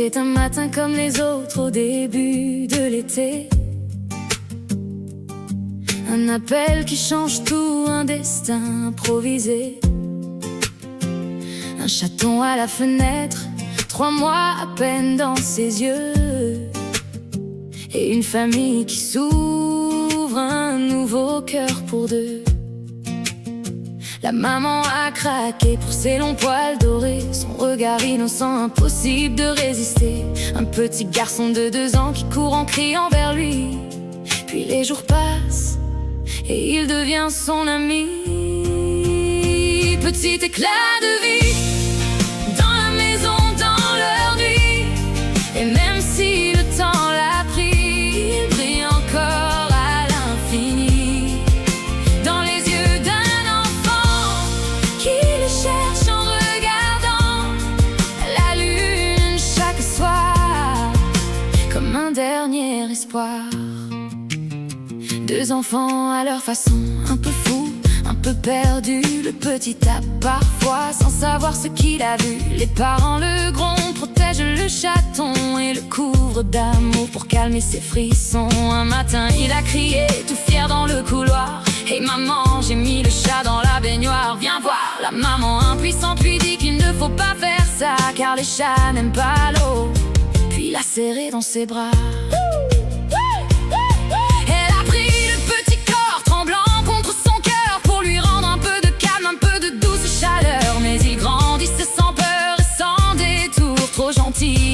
C'est un matin comme les autres au début de l'été. Un appel qui change tout, un destin improvisé. Un chaton à la fenêtre, 3 mois à peine dans ses yeux. Et une famille qui s'ouvre, un nouveau cœur pour deux. La maman a craqué pour ses longs poils dorés, son regard innocent, impossible de résister. Un petit garçon de 2 ans qui court en criant vers lui. Puis les jours passent et il devient son ami. Petit éclat de vie dans la maison, dans leur nuit. Et même si le temps l'a pris, il brille encore à l'infini. Dans les yeux d'un enfant qui le cherche en regardant la lune chaque soir, comme un dernier espoir. 2 enfants à leur façon, un peu fous, un peu perdus. Le petit tape parfois sans savoir ce qu'il a vu. Les parents le grondent, protègent le chaton et le couvrent d'amour pour calmer ses frissons. Un matin il a crié tout fier dans le couloir: hey maman, j'ai mis le chat dans la baignoire, viens voir. La maman impuissante lui dit qu'il ne faut pas faire ça, car les chats n'aiment pas l'eau. Puis l'a serré dans ses bras.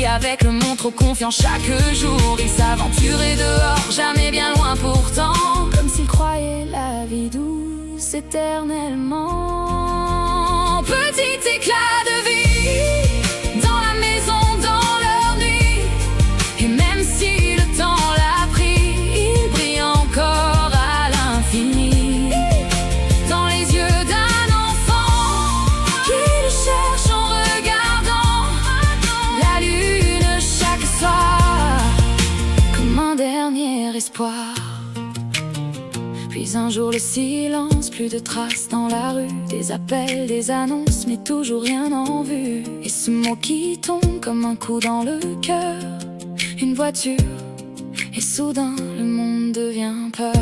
Avec le monde trop confiant, chaque jour il s'aventurait dehors, jamais bien loin pourtant. Comme s'il croyait la vie douce éternellement. Petit éclat de vie dans la maison, dans leur nuit. Et même si le temps l'a pris, il brille encore à l'infini. Dans les yeux d'un enfant qui le cherche en regardant la lune chaque soir, comme un dernier espoir. Puis un jour le silence, plus de traces dans la rue. Des appels, des annonces, mais toujours rien en vue. Et ce mot qui tombe comme un coup dans le cœur, une voiture, et soudain le monde devient peur.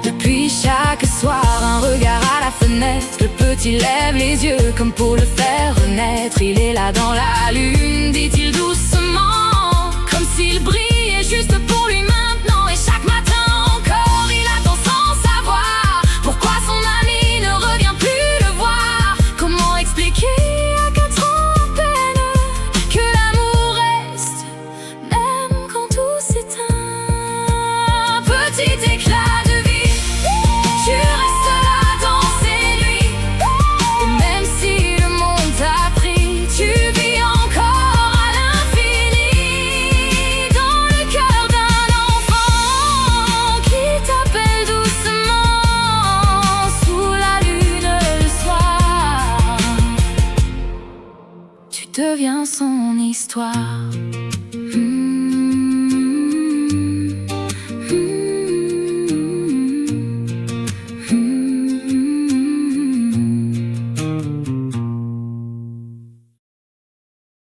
Depuis chaque soir, un regard à la fenêtre. Le petit lève les yeux comme pour le faire renaître. Il est là dans la lune, dit-il doucement, comme s'il brillait juste pour lui maintenant. Et chaque matin encore, il attend sans savoir pourquoi son ami ne revient plus le voir. Comment expliquer à 4 ans à peine que l'amour reste, même quand tout s'éteint. Petit éclat de vie, tu restes là dans ces nuits. Et même si le monde t'a pris, tu vis encore à l'infini. Dans le cœur d'un enfant qui t'appelle doucement sous la lune le soir. Tu deviens son histoire.